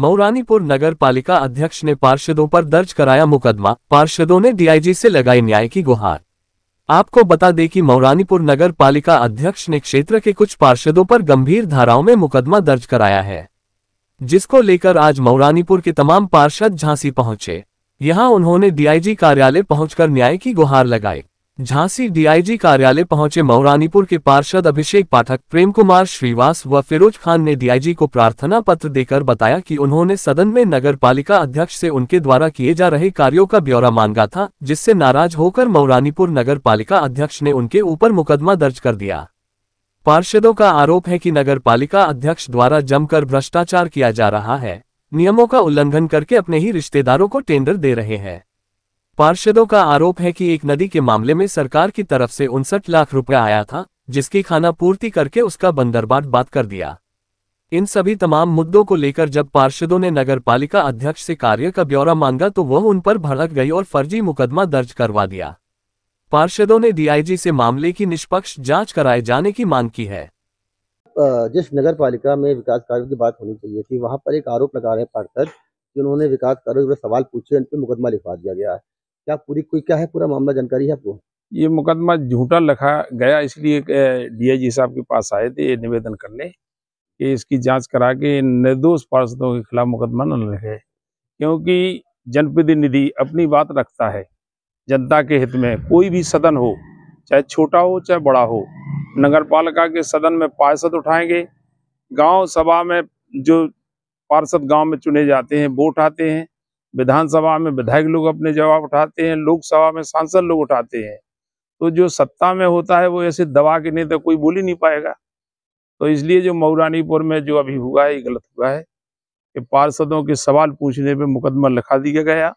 मऊरानीपुर नगर पालिका अध्यक्ष ने पार्षदों पर दर्ज कराया मुकदमा। पार्षदों ने डीआईजी से लगाई न्याय की गुहार। आपको बता दें कि मऊरानीपुर नगर पालिका अध्यक्ष ने क्षेत्र के कुछ पार्षदों पर गंभीर धाराओं में मुकदमा दर्ज कराया है, जिसको लेकर आज मऊरानीपुर के तमाम पार्षद झांसी पहुंचे। यहां उन्होंने डीआईजी कार्यालय पहुंचकर न्याय की गुहार लगाई। झांसी डीआईजी कार्यालय पहुंचे मऊरानीपुर के पार्षद अभिषेक पाठक, प्रेम कुमार श्रीवास व फिरोज खान ने डीआईजी को प्रार्थना पत्र देकर बताया कि उन्होंने सदन में नगर पालिका अध्यक्ष से उनके द्वारा किए जा रहे कार्यों का ब्यौरा मांगा था, जिससे नाराज होकर मऊरानीपुर नगर पालिका अध्यक्ष ने उनके ऊपर मुकदमा दर्ज कर दिया। पार्षदों का आरोप है कि नगर पालिका अध्यक्ष द्वारा जमकर भ्रष्टाचार किया जा रहा है, नियमों का उल्लंघन करके अपने ही रिश्तेदारों को टेंडर दे रहे हैं। पार्षदों का आरोप है कि एक नदी के मामले में सरकार की तरफ से 59 लाख रुपया आया था, जिसकी खाना पूर्ति करके उसका बंदरबाट बात कर दिया। इन सभी तमाम मुद्दों को लेकर जब पार्षदों ने नगर पालिका अध्यक्ष से कार्य का ब्यौरा मांगा तो वह उन पर भड़क गई और फर्जी मुकदमा दर्ज करवा दिया। पार्षदों ने डीआईजी से मामले की निष्पक्ष जांच कराए जाने की मांग की है। जिस नगर पालिका में विकास कार्यों की बात होनी चाहिए थी, वहां पर एक आरोप लगा रहे पार्षद कि उन्होंने विकास कार्यों के सवाल पूछे, उन पर मुकदमा लिखवा दिया गया है। क्या है पूरा मामला, जानकारी है आपको? ये मुकदमा झूठा लिखा गया, इसलिए डीआईजी साहब के पास आए थे ये निवेदन करने कि इसकी जांच करा के निर्दोष पार्षदों के खिलाफ मुकदमा न लिखे, क्योंकि जनप्रतिनिधि अपनी बात रखता है जनता के हित में। कोई भी सदन हो, चाहे छोटा हो चाहे बड़ा हो, नगर पालिका के सदन में पार्षद उठाएंगे। गांव सभा में जो पार्षद गांव में चुने जाते हैं वो उठाते हैं, विधानसभा में विधायक लोग अपने जवाब उठाते हैं, लोकसभा में सांसद लोग उठाते हैं। तो जो सत्ता में होता है वो ऐसे दबा के नहीं तो कोई बोल ही नहीं पाएगा। तो इसलिए जो मऊरानीपुर में जो अभी हुआ है ये गलत हुआ है कि पार्षदों के सवाल पूछने पे मुकदमा लिखा दिया गया।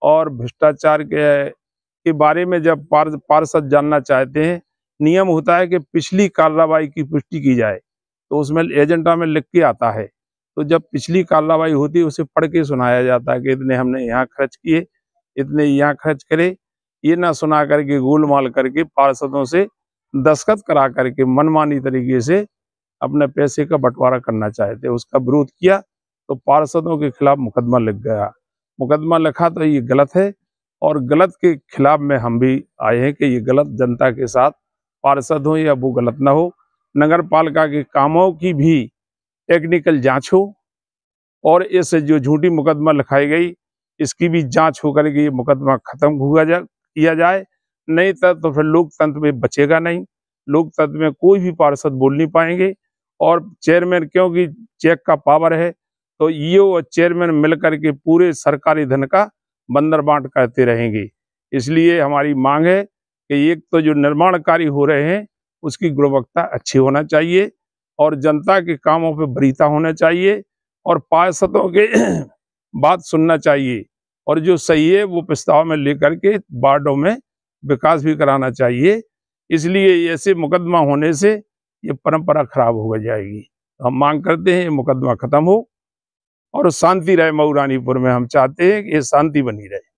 और भ्रष्टाचार के बारे में जब पार्षद जानना चाहते हैं, नियम होता है कि पिछली कार्रवाई की पुष्टि की जाए, तो उसमें एजेंडा में लिख के आता है। तो जब पिछली कार्रवाई होती है उसे पढ़ के सुनाया जाता है कि इतने हमने यहाँ खर्च किए, इतने यहाँ खर्च करे। ये ना सुना करके गोलमाल करके पार्षदों से दस्तखत करा करके मनमानी तरीके से अपने पैसे का बंटवारा करना चाहते, उसका विरोध किया तो पार्षदों के खिलाफ मुकदमा लिख गया। मुकदमा लिखा तो ये गलत है, और गलत के खिलाफ में हम भी आए हैं कि ये गलत जनता के साथ पार्षद हो या वो गलत ना हो। नगर पालिका के कामों की भी टेक्निकल जांच हो, और इस जो झूठी मुकदमा लिखाई गई इसकी भी जांच हो करके ये मुकदमा खत्म किया जाए। नहीं तो फिर लोकतंत्र में बचेगा नहीं, लोकतंत्र में कोई भी पार्षद बोल नहीं पाएंगे। और चेयरमैन, क्योंकि चेक का पावर है, तो ईओ और चेयरमैन मिलकर के पूरे सरकारी धन का बंदरबाट करते रहेंगे। इसलिए हमारी मांग है कि एक तो जो निर्माण कार्य हो रहे हैं उसकी गुणवत्ता अच्छी होना चाहिए, और जनता के कामों पे वरीयता होना चाहिए, और पार्षदों के बात सुनना चाहिए, और जो सही है वो प्रस्ताव में लेकर के वार्डों में विकास भी कराना चाहिए। इसलिए ऐसे मुकदमा होने से ये परंपरा खराब हो जाएगी। हम मांग करते हैं ये मुकदमा खत्म हो और शांति रहे मऊरानीपुर में। हम चाहते हैं कि ये शांति बनी रहे।